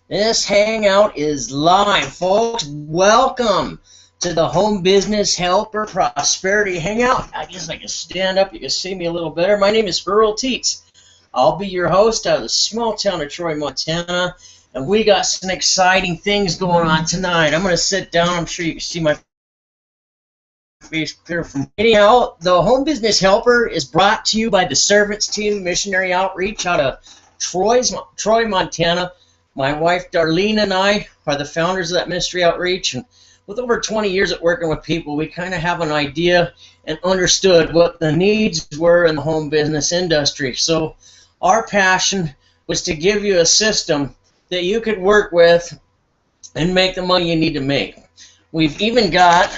This hangout is live, folks. Welcome to the Home Business Helper Prosperity Hangout. I guess I can stand up. You can see me a little better. My name is Earl Teets. I'll be your host out of the small town of Troy, Montana. And we got some exciting things going on tonight. I'm going to sit down. I'm sure you can see my face clear from. Anyhow, the Home Business Helper is brought to you by the Servants Team Missionary Outreach out of Troy, Montana. My wife Darlene and I are the founders of that ministry outreach, and with over 20 years at working with people, we kind of have an idea and understood what the needs were in the home business industry. So our passion was to give you a system that you could work with and make the money you need to make. We've even got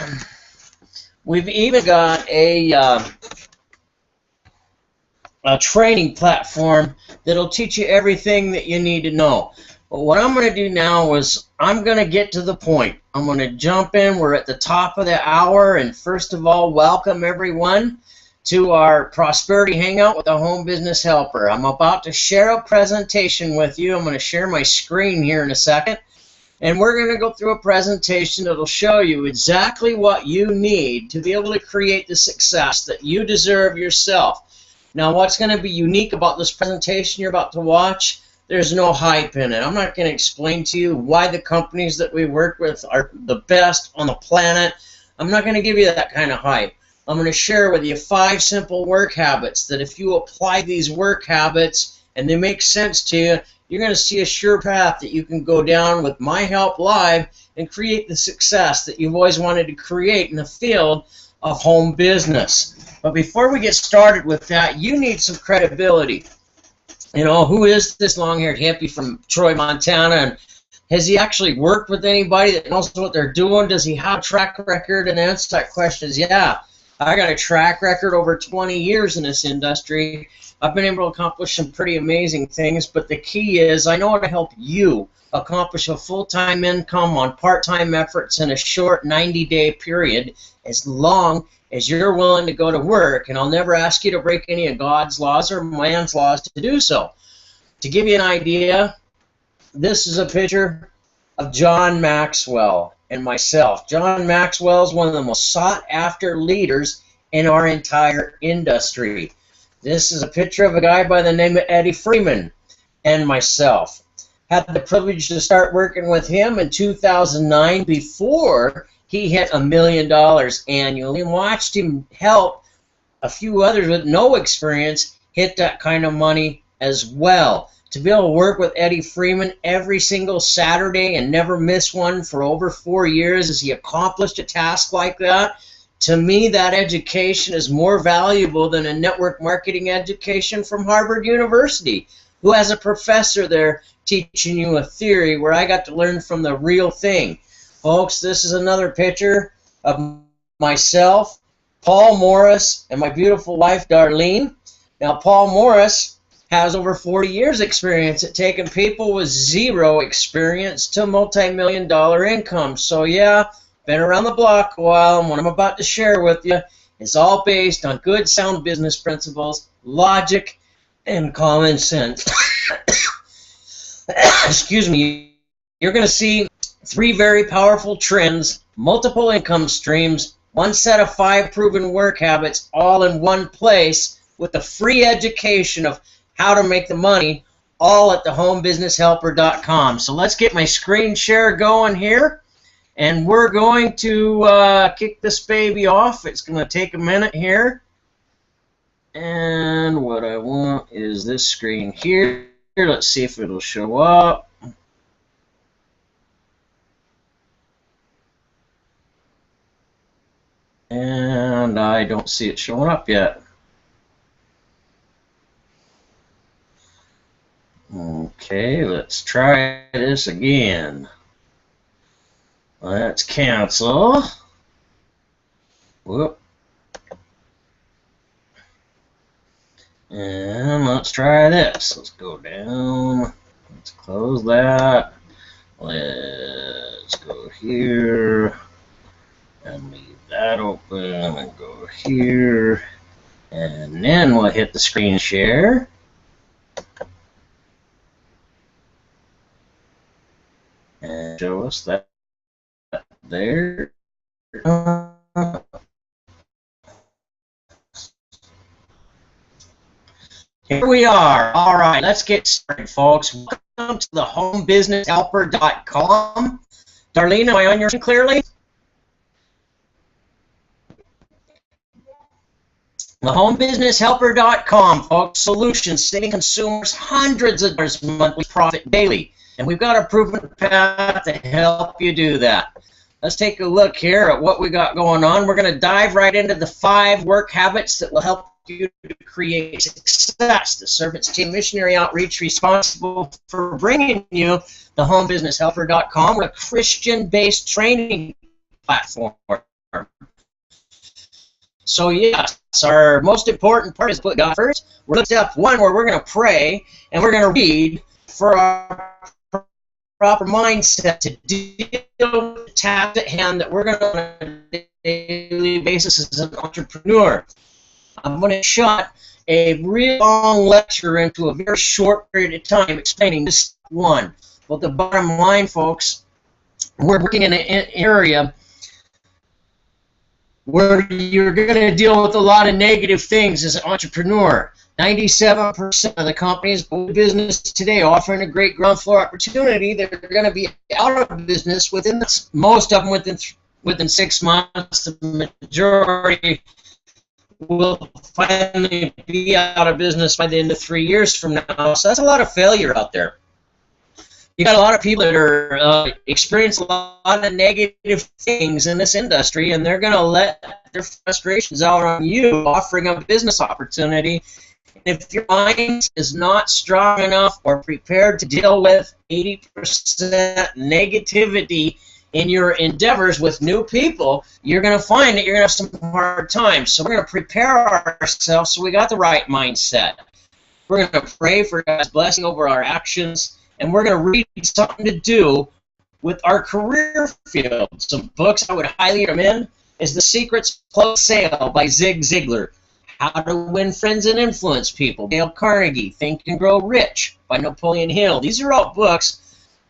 a training platform that'll teach you everything that you need to know. But what I'm going to do now is I'm going to get to the point. I'm going to jump in. We're at the top of the hour, and first of all, welcome everyone to our Prosperity Hangout with the Home Business Helper. I'm about to share a presentation with you. I'm going to share my screen here in a second, and we're going to go through a presentation that will show you exactly what you need to be able to create the success that you deserve yourself. Now, what's going to be unique about this presentation you're about to watch? There's no hype in it. I'm not going to explain to you why the companies that we work with are the best on the planet. I'm not going to give you that kind of hype. I'm going to share with you 5 simple work habits that if you apply these work habits and they make sense to you, you're going to see a sure path that you can go down with my help live and create the success that you've always wanted to create in the field of home business. But before we get started with that, you need some credibility. You know, who is this long-haired hippie from Troy, Montana, and has he actually worked with anybody that knows what they're doing? Does he have a track record? And the answer to that question is, yeah, I got a track record over 20 years in this industry. I've been able to accomplish some pretty amazing things, but the key is I know how to help you accomplish a full-time income on part-time efforts in a short 90-day period, as long as you're willing to go to work, and I'll never ask you to break any of God's laws or man's laws to do so. To give you an idea, this is a picture of John Maxwell and myself. John Maxwell is one of the most sought-after leaders in our entire industry. This is a picture of a guy by the name of Eddie Freeman and myself. Had the privilege to start working with him in 2009 before he hit $1 million annually, and watched him help a few others with no experience hit that kind of money as well. To be able to work with Eddie Freeman every single Saturday and never miss one for over 4 years as he accomplished a task like that, to me that education is more valuable than a network marketing education from Harvard University, who has a professor there teaching you a theory where I got to learn from the real thing. Folks, this is another picture of myself, Paul Morris, and my beautiful wife, Darlene. Now, Paul Morris has over 40 years experience at taking people with zero experience to multi-million-dollar income. So, yeah, been around the block a while, and what I'm about to share with you is all based on good, sound business principles, logic, and common sense. Excuse me. You're going to see 3 very powerful trends, multiple income streams, 1 set of 5 proven work habits, all in one place with a free education of how to make the money, all at thehomebusinesshelper.com. So let's get my screen share going here, and we're going to kick this baby off. It's going to take a minute here, and what I want is this screen here. Let's see if it'll show up. And I don't see it showing up yet. Okay, let's try this again. Let's cancel. Whoop. And let's try this. Let's go down. Let's close that. Let's go here and leave that open and go here. And then we'll hit the screen share. and show us that there. Here we are. All right, let's get started, folks. Welcome to the homebusinesshelper.com. Darlene, am I on your screen clearly? The homebusinesshelper.com, folks. Solutions saving consumers hundreds of dollars monthly profit daily. And we've got a proven path to help you do that. Let's take a look here at what we got going on. We're going to dive right into the 5 work habits that will help you to create success. The Servants Team Missionary Outreach responsible for bringing you the homebusinesshelper.com. We're a Christian-based training platform. So yes, our most important part is put God first. We're at step 1 where we're going to pray and we're going to read for our proper mindset to deal with the task at hand that we're going to on a daily basis as an entrepreneur. I'm going to shot a real long lecture into a very short period of time explaining this 1. But the bottom line, folks, we're working in an area where you're going to deal with a lot of negative things as an entrepreneur. 97% of the companies in business today offering a great ground floor opportunity, they're going to be out of business within most of them within 6 months. The majority will finally be out of business by the end of 3 years from now. So that's a lot of failure out there. You got a lot of people that are experience a lot of negative things in this industry, and they're going to let their frustrations out on you, offering a business opportunity. If your mind is not strong enough or prepared to deal with 80% negativity in your endeavors with new people, you're going to find that you're going to have some hard times. So we're going to prepare ourselves so we got the right mindset. We're going to pray for God's blessing over our actions, and we're going to read something to do with our career field. Some books I would highly recommend is The Secrets of Closed Sale by Zig Ziglar, How to Win Friends and Influence People, Dale Carnegie, Think and Grow Rich by Napoleon Hill. These are all books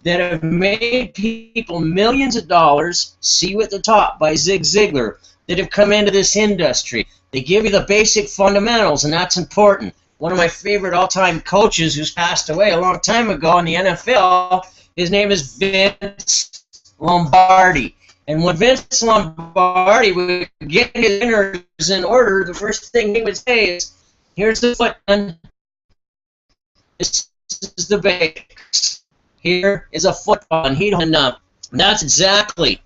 that have made people millions of dollars. See You at the Top by Zig Ziglar, that have come into this industry. They give you the basic fundamentals, and that's important. One of my favorite all-time coaches who's passed away a long time ago in the NFL, his name is Vince Lombardi. And when Vince Lombardi would get his innards in order, the first thing he would say is, here's the foot, this is the basics. Here is a football, and that's exactly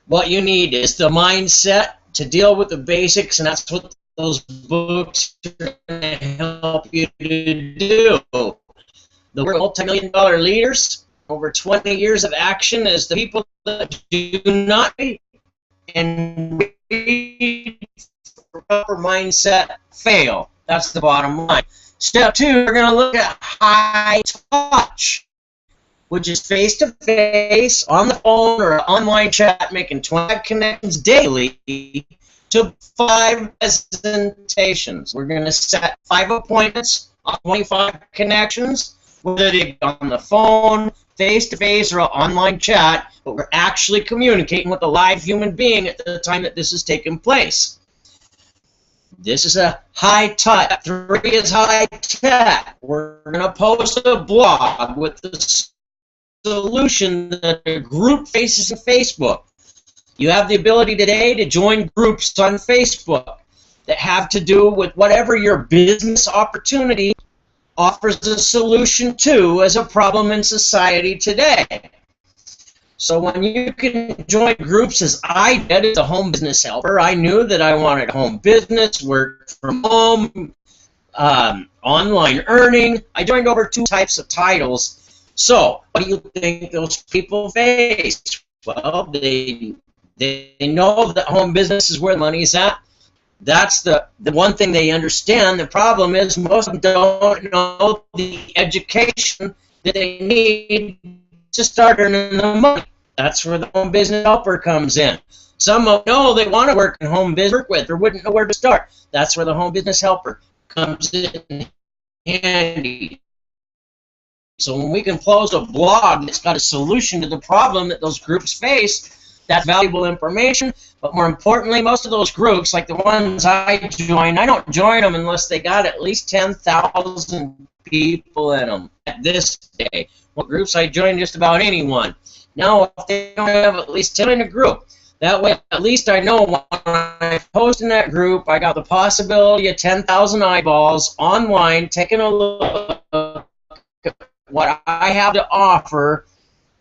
what you need, is the mindset to deal with the basics, and that's what those books are going to help you to do. The multi-million-dollar leaders, over 20 years of action, is the people that do not read and read for proper mindset fail. That's the bottom line. Step 2, we're going to look at high touch, which is face-to-face, on the phone, or online chat, making 20 connections daily to 5 presentations. We're going to set 5 appointments on 25 connections, whether they be on the phone, face-to-face, or online chat, but we're actually communicating with a live human being at the time that this is taking place. This is a high touch. 3 is high tech. We're going to post a blog with the solution that a group faces in Facebook. You have the ability today to join groups on Facebook that have to do with whatever your business opportunity offers a solution to as a problem in society today. So when you can join groups, as I did as a home business helper, I knew that I wanted home business, work from home, online earning. I joined over 2 types of titles. So what do you think those people face? Well, they know that home business is where the money is at. That's the one thing they understand. The problem is most of them don't know the education that they need to start earning the money. That's where the home business helper comes in. Some know they want to work in home business, work with, or wouldn't know where to start. That's where the home business helper comes in handy. So when we can post a blog that's got a solution to the problem that those groups face, that's valuable information. But more importantly, most of those groups, like the ones I join, I don't join them unless they got at least 10,000 people in them at this day. What groups I join? Just about anyone. Now, if they don't have at least 10 in a group, that way at least I know when I post in that group, I got the possibility of 10,000 eyeballs online taking a look at what I have to offer.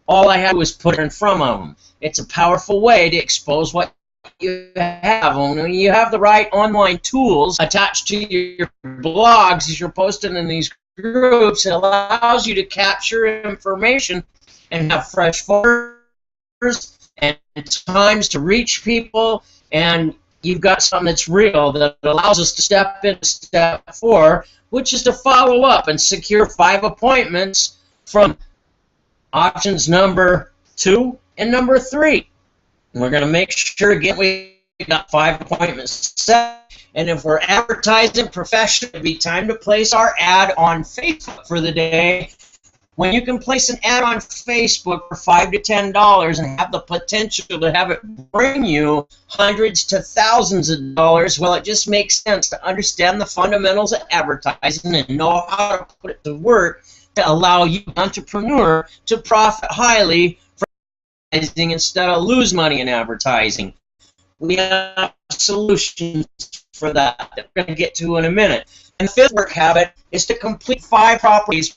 All I have to do is put it in front of them. It's a powerful way to expose what you have. When you have the right online tools attached to your blogs as you're posting in these groups, it allows you to capture information and have fresh photos and times to reach people, and you've got something that's real that allows us to step into step 4, which is to follow up and secure 5 appointments from options number 2 and number 3. And we're going to make sure, again, we got 5 appointments set. And if we're advertising professionally, it'd be time to place our ad on Facebook for the day. When you can place an ad on Facebook for $5 to $10 and have the potential to have it bring you hundreds to thousands of dollars, well, it just makes sense to understand the fundamentals of advertising and know how to put it to work to allow you, entrepreneur, to profit highly from advertising instead of lose money in advertising. We have solutions for that we're going to get to in a minute. And the 5th work habit is to complete 5 properties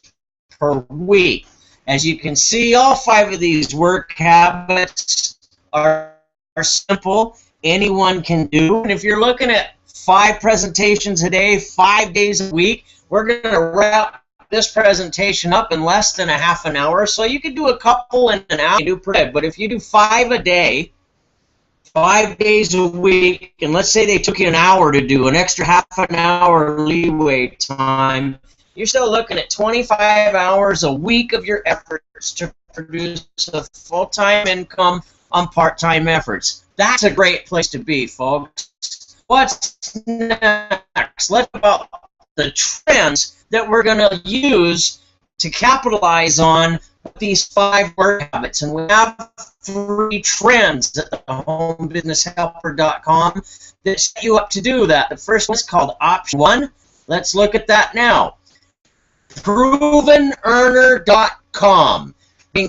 per week. As you can see, all 5 of these work habits are simple. Anyone can do. And if you're looking at 5 presentations a day, 5 days a week, we're going to wrap this presentation up in less than a half an hour. So you could do a couple in an hour, do per day. But if you do 5 a day, 5 days a week, and let's say they took you an hour to do, an extra half an hour leeway time, you're still looking at 25 hours a week of your efforts to produce a full-time income on part-time efforts. That's a great place to be, folks. What's next? Let's talk about the trends that we're going to use to capitalize on these 5 work habits. And we have 3 trends at thehomebusinesshelper.com that set you up to do that. The first one is called Option 1. Let's look at that now. ProvenEarner.com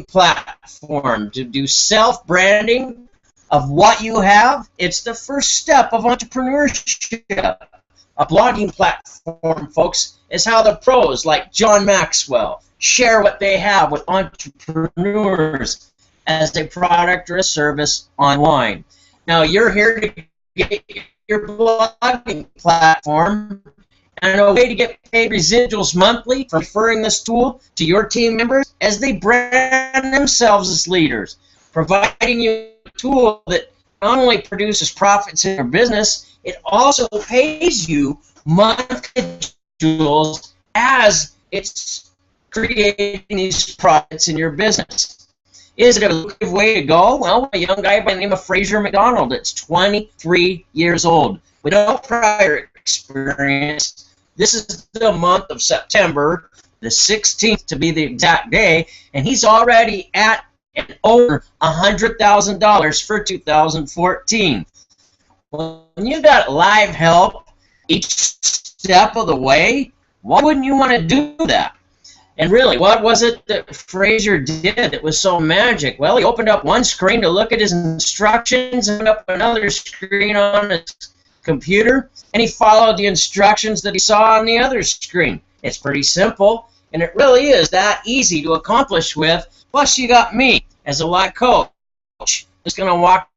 platform to do self-branding of what you have. It's the first step of entrepreneurship. A blogging platform, folks, is how the pros like John Maxwell share what they have with entrepreneurs as a product or a service online. Now, you're here to get your blogging platform and a way to get paid residuals monthly for referring this tool to your team members as they brand themselves as leaders, providing you a tool that not only produces profits in your business, it also pays you monthly residuals as it's creating these profits in your business. Is it a lucrative way to go? Well, a young guy by the name of Fraser McDonald that's 23 years old without prior experience. This is the month of September, the 16th to be the exact day, and he's already at and over $100,000 for 2014. When you got live help each step of the way, why wouldn't you want to do that? And really, what was it that Fraser did that was so magic? Well, he opened up one screen to look at his instructions and up another screen on his computer, and he followed the instructions that he saw on the other screen. It's pretty simple, and it really is that easy to accomplish with. Plus, you got me as a life coach that's going to walk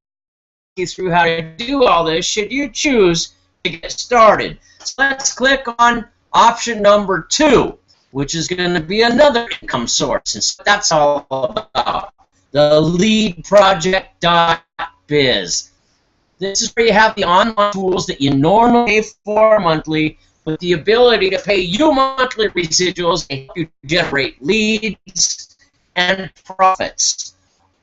you through how to do all this should you choose to get started. So let's click on option number 2, which is going to be another income source. And so that's all about the leadproject.biz. This is where you have the online tools that you normally pay for monthly with the ability to pay you monthly residuals and help you generate leads and profits.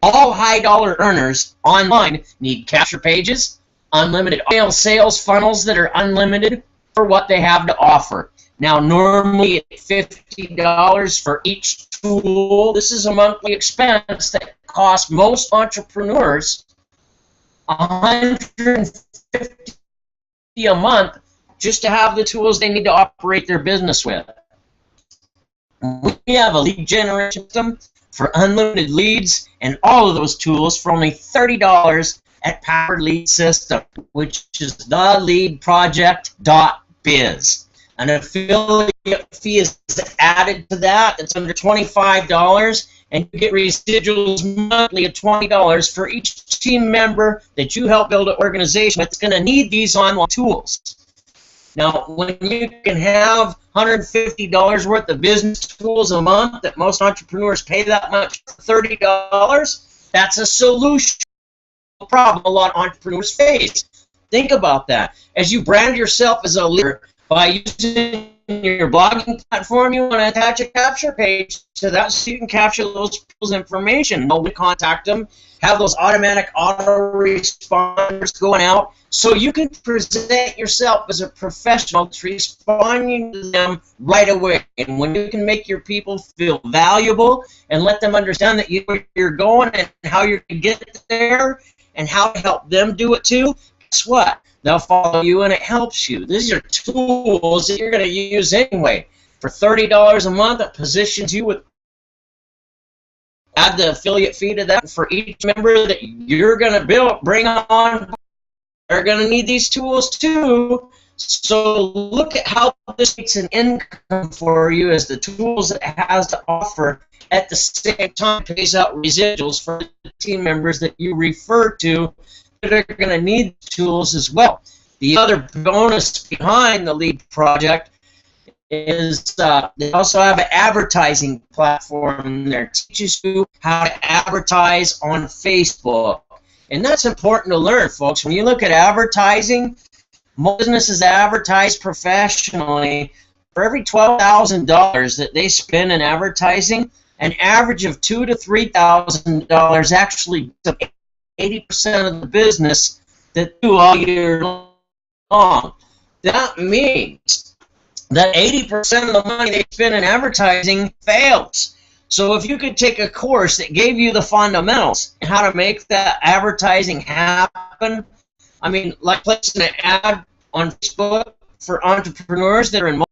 All high-dollar earners online need capture pages, unlimited email sales funnels that are unlimited for what they have to offer. Now, normally at $50 for each tool, this is a monthly expense that costs most entrepreneurs $150 a month just to have the tools they need to operate their business with. We have a lead generation system for unlimited leads and all of those tools for only $30 at Powered Lead System, which is theleadproject.biz. An affiliate fee is added to that. It's under $25, and you get residuals monthly of $20 for each team member that you help build an organization that's going to need these online tools. Now, when you can have $150 worth of business tools a month that most entrepreneurs pay that much for $30, that's a solution to a problem a lot of entrepreneurs face. Think about that. As you brand yourself as a leader, by using your blogging platform, you want to attach a capture page to that so you can capture those people's information. Know when to contact them, have those automatic autoresponders going out so you can present yourself as a professional that's responding to them right away. And when you can make your people feel valuable and let them understand that you're going and how you're going to get there and how to help them do it too, guess what? They'll follow you and it helps you. These are tools that you're going to use anyway. For $30 a month, it positions you with, add the affiliate fee to that for each member that you're going to bring on. They're going to need these tools too. So look at how this makes an income for you as the tools it has to offer at the same time pays out residuals for the team members that you refer to that are going to need tools as well. The other bonus behind the Lead Project is they also have an advertising platform there. It teaches you how to advertise on Facebook. And that's important to learn, folks. When you look at advertising, most businesses advertise professionally. For every $12,000 that they spend in advertising, an average of $2,000 to $3,000 actually 80% of the business that do all year long. That means that 80% of the money they spend in advertising fails. So if you could take a course that gave you the fundamentals and how to make that advertising happen, I mean, like placing an ad on Facebook for entrepreneurs that are in,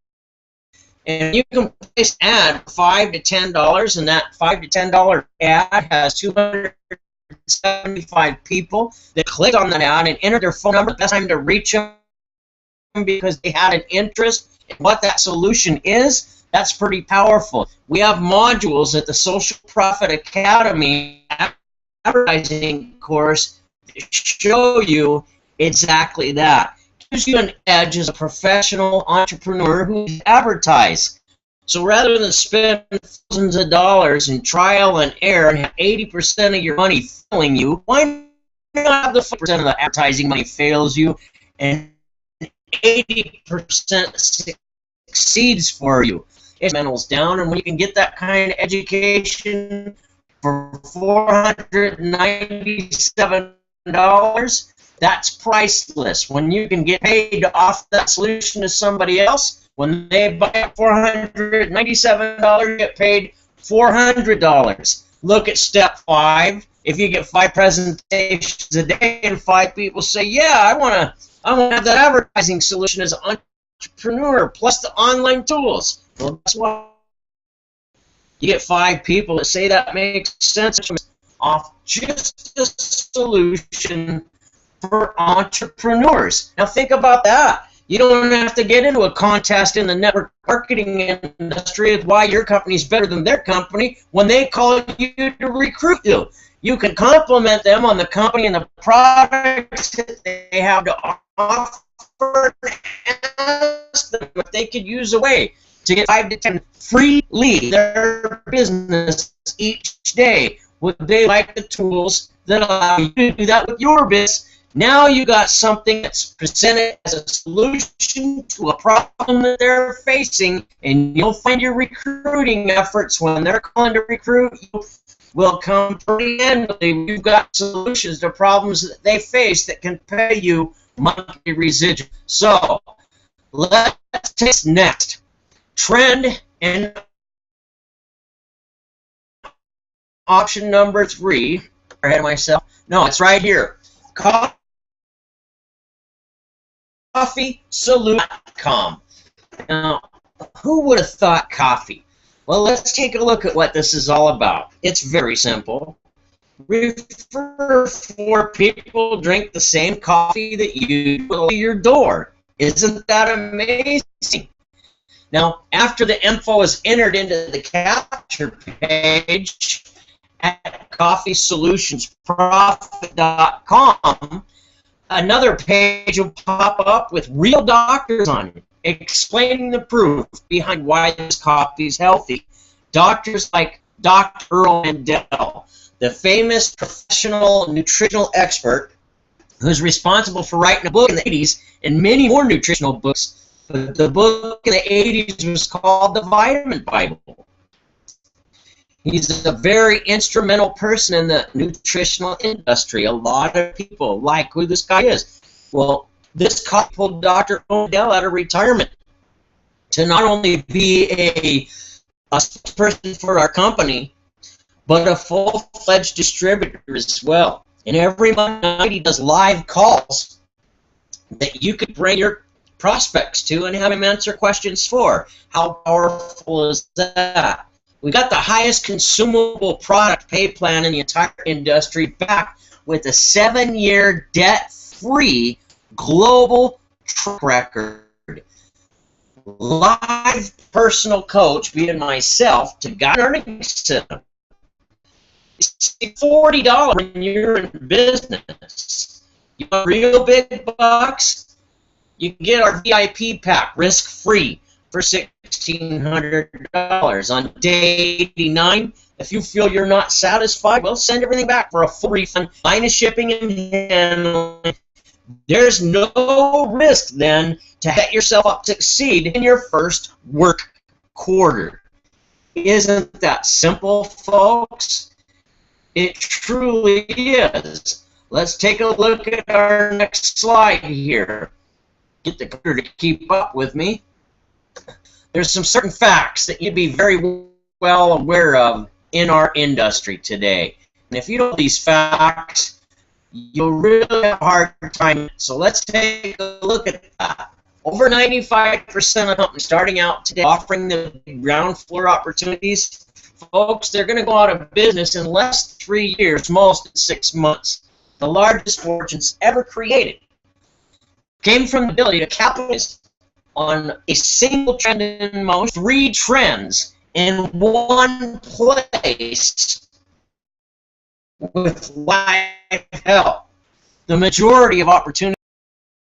and you can place an ad for $5 to $10, and that $5 to $10 ad has 275 people that clicked on that ad and entered their phone number. That's time to reach them because they had an interest in what that solution is. That's pretty powerful. We have modules at the Social Profit Academy advertising course that show you exactly that. It gives you an edge as a professional entrepreneur who advertise. So rather than spend thousands of dollars in trial and error and have 80% of your money failing you, why not have the 5% of the advertising money fails you and 80% succeeds for you? It's mentals down, and when you can get that kind of education for $497, that's priceless. When you can get paid to offer that solution to somebody else, when they buy $497, you get paid $400. Look at step 5. If you get 5 presentations a day and 5 people say, "Yeah, I want to have that advertising solution as an entrepreneur plus the online tools," well, guess what? You get 5 people that say that makes sense off just a solution for entrepreneurs. Now think about that. You don't have to get into a contest in the network marketing industry of why your company is better than their company when they call you to recruit you. You can compliment them on the company and the products that they have to offer and ask them if they could use a way to get 5 to 10 free leads their business each day. Would they like the tools that allow you to do that with your business? Now you got something that's presented as a solution to a problem that they're facing, and you'll find your recruiting efforts when they're calling to recruit you will come pretty handily. You've got solutions to problems that they face that can pay you monthly residual. So let's take next. Trend and option number 3, ahead of myself. No, it's right here. CoffeeSolution.com. Now, who would have thought coffee? Well, let's take a look at what this is all about. It's very simple. Refer 4 people drink the same coffee that you deliver to your door. Isn't that amazing? Now, after the info is entered into the capture page at CoffeeSolutionsProfit.com, another page will pop up with real doctors on it, explaining the proof behind why this coffee is healthy. Doctors like Dr. Earl Mandel, the famous professional nutritional expert who's responsible for writing a book in the 80s and many more nutritional books. But the book in the 80s was called The Vitamin Bible. He's a very instrumental person in the nutritional industry. A lot of people like who this guy is. Well, this coffee pulled Dr. Odell out of retirement to not only be a person for our company, but a full-fledged distributor as well. And every Monday he does live calls that you could bring your prospects to and have him answer questions for. How powerful is that? We got the highest consumable product pay plan in the entire industry, back with a 7-year debt-free global track record. Live personal coach, being myself, to guide earnings system. It's $40 when you're in business. You want real big bucks? You can get our VIP pack, risk-free, for $1,600. On day 89, if you feel you're not satisfied, we'll send everything back for a full refund, minus shipping and handling. There's no risk then to set yourself up to succeed in your first work quarter. Isn't that simple, folks? It truly is. Let's take a look at our next slide here. Get the computer to keep up with me. There's some certain facts that you'd be very well aware of in our industry today. And if you know these facts, you'll really have a hard time. So let's take a look at that. Over 95% of companies starting out today offering the ground floor opportunities, folks, they're going to go out of business in less than 3 years, most in 6 months. The largest fortunes ever created came from the ability to capitalize on a single trend in motion, 3 trends in one place with life health. The majority of opportunities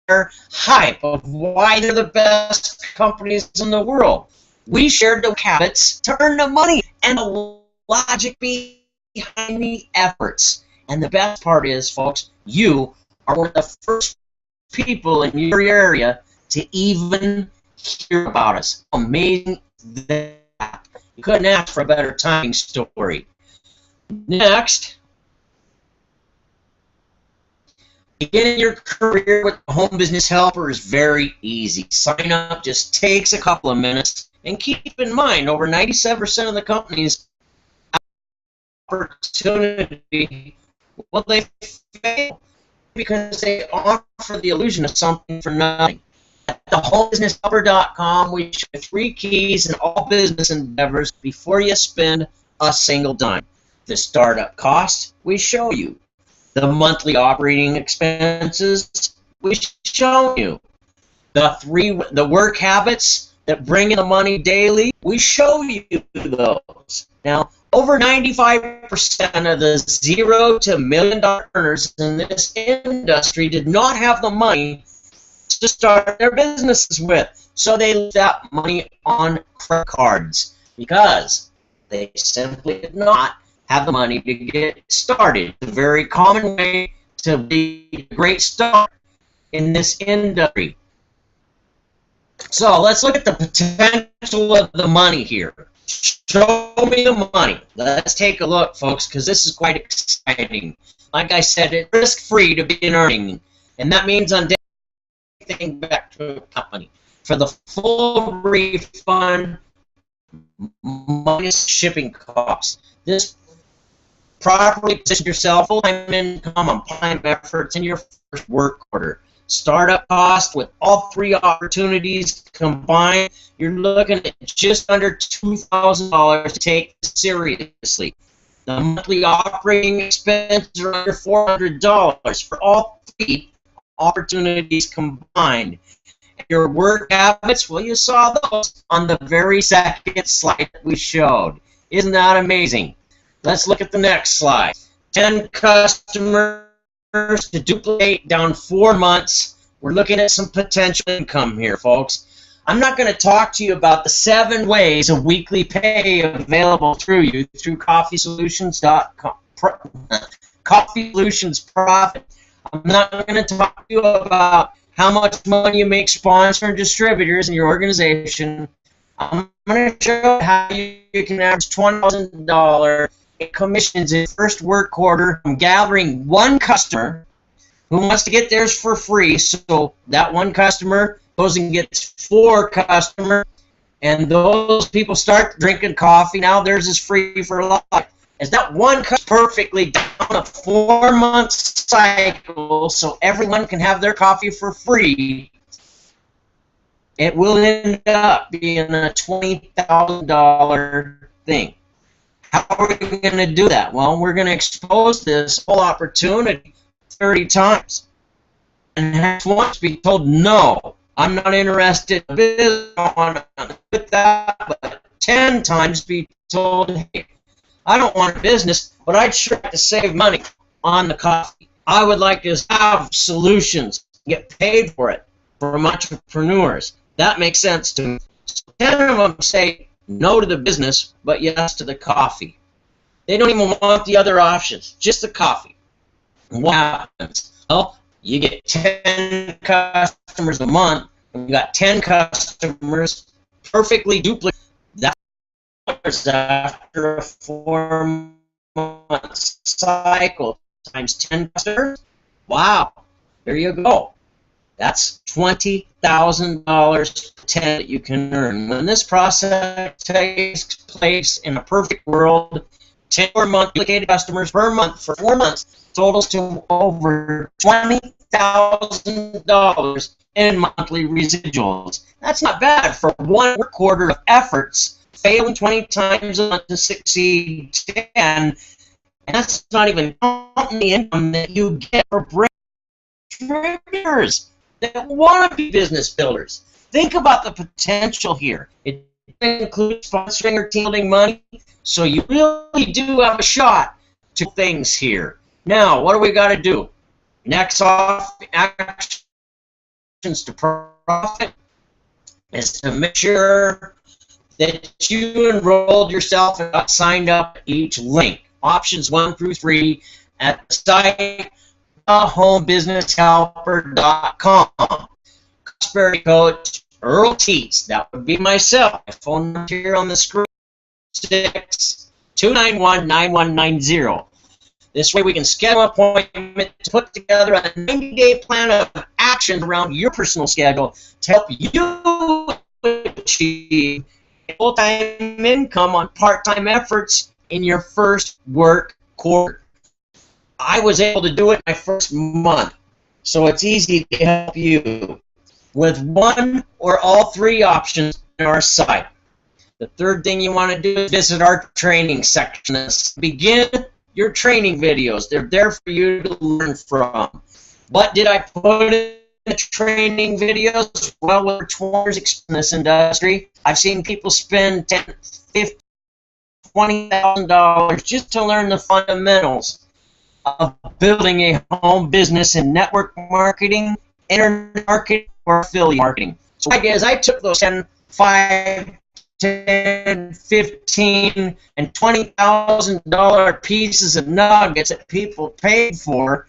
are hype of why they're the best companies in the world. We shared the habits to earn the money and the logic behind the efforts. And the best part is, folks, you are one of the first people in your area to even hear about us. Amazing that. You couldn't ask for a better timing story. Next, beginning your career with a home business helper is very easy. Sign up just takes a couple of minutes. And keep in mind, over 97% of the companies opportunity, well, they fail because they offer the illusion of something for nothing. At thehomebusinesshelper.com, we show 3 keys in all business endeavors before you spend a single dime. The startup cost, we show you. The monthly operating expenses, we show you. The work habits that bring in the money daily, we show you those. Now, over 95% of the $0 to $1 million earners in this industry did not have the money to start their businesses with. So they left that money on credit cards because they simply did not have the money to get started. It's a very common way to be a great start in this industry. So let's look at the potential of the money here. Show me the money. Let's take a look, folks, because this is quite exciting. Like I said, it's risk-free to begin earning, and that means on day anything back to a company. for the full refund minus shipping costs. This properly position yourself full-time income on time efforts in your first work order. Startup cost with all three opportunities combined, you're looking at just under $2,000 to take this seriously. The monthly operating expenses are under $400 for all three opportunities combined. Your work habits, well, you saw those on the very second slide that we showed. Isn't that amazing? Let's look at the next slide. 10 customers to duplicate down 4 months. We're looking at some potential income here, folks. I'm not going to talk to you about the 7 ways of weekly pay available through you through CoffeeSolutions.com. Coffee Solutions Profit. I'm not going to talk to you about how much money you make sponsoring distributors in your organization. I'm going to show you how you can average $20,000 in commissions in first work order from gathering one customer who wants to get theirs for free. So that one customer goes and gets 4 customers, and those people start drinking coffee. Now theirs is free for life. As that one cuts perfectly down a 4-month cycle so everyone can have their coffee for free, it will end up being a $20,000 thing. How are we going to do that? Well, we're going to expose this whole opportunity 30 times. And have once be told, no, I'm not interested in business, I want to with that, but 10 times be told, hey, I don't want a business, but I'd sure like to save money on the coffee. I would like to have solutions, get paid for it from entrepreneurs. That makes sense to me. So 10 of them say no to the business, but yes to the coffee. They don't even want the other options, just the coffee. What happens? Well, you get 10 customers a month, and you got 10 customers perfectly duplicate. That's after a 4-month cycle times 10 customers. Wow, there you go. That's $20,000 per 10 that you can earn. When this process takes place in a perfect world, 10 per month duplicated customers per month for 4 months totals to over $20,000 in monthly residuals. That's not bad for 1 work order of efforts. Failing 20 times a month to succeed 10, and that's not even counting the income that you get for distributors that want to be business builders. Think about the potential here. It includes sponsoring or team money, so you really do have a shot to things here. Now, what do we got to do? Next off, actions to profit is to make sure that you enrolled yourself and got signed up at each link. Options 1 through 3 at the site homebusinesshelper.com. Prosperity Coach Earl Teets, that would be myself. My phone number here on the screen, 6-291-9190. This way we can schedule an appointment to put together a 90-day plan of action around your personal schedule to help you achieve full-time income on part-time efforts in your first work quarter. I was able to do it my first month, so it's easy to help you with 1 or all 3 options on our site. The third thing you want to do is visit our training section. Begin your training videos. They're there for you to learn from. What did I put in the training videos? Well, we're 20 years in this industry. I've seen people spend $10,000, $50,000, $20,000 just to learn the fundamentals of building a home business in network marketing, internet marketing, or affiliate marketing. So what I did is I took those 10, 5, 10, 15, and $20,000 pieces of nuggets that people paid for,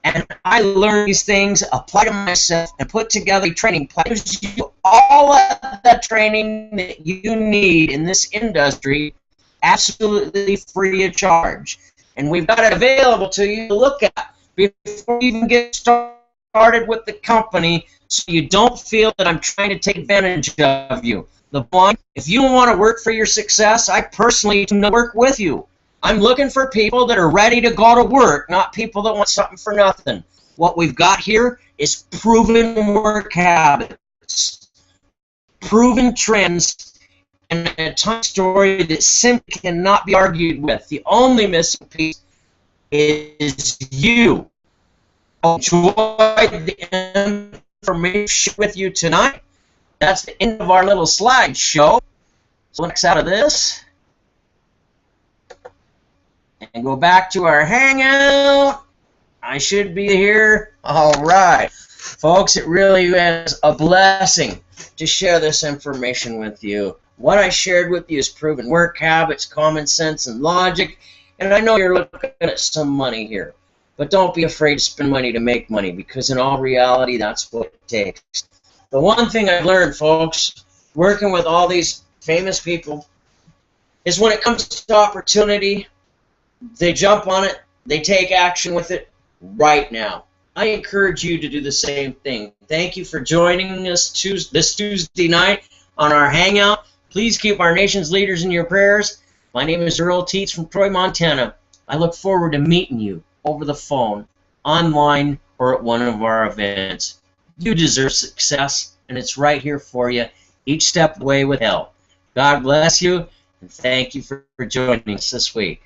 and I learned these things, applied them myself, and put together a training plan. It gives you all of the training that you need in this industry, absolutely free of charge. And we've got it available to you to look at before you even get started. started with the company so you don't feel that I'm trying to take advantage of you. The point, if you want to work for your success, I personally do not work with you. I'm looking for people that are ready to go to work, not people that want something for nothing. What we've got here is proven work habits, proven trends, and a time story that simply cannot be argued with. The only missing piece is you. I enjoyed the information with you tonight. That's the end of our little slideshow. So let's out of this and go back to our Hangout. I should be here. All right. Folks, it really is a blessing to share this information with you. What I shared with you is proven work habits, common sense, and logic. And I know you're looking at some money here. But don't be afraid to spend money to make money, because in all reality, that's what it takes. The one thing I've learned, folks, working with all these famous people, is when it comes to opportunity, they jump on it, they take action with it right now. I encourage you to do the same thing. Thank you for joining us this Tuesday night on our Hangout. Please keep our nation's leaders in your prayers. My name is Earl Teets from Troy, Montana. I look forward to meeting you over the phone, online, or at one of our events. You deserve success, and it's right here for you, each step of the way with help. God bless you, and thank you for joining us this week.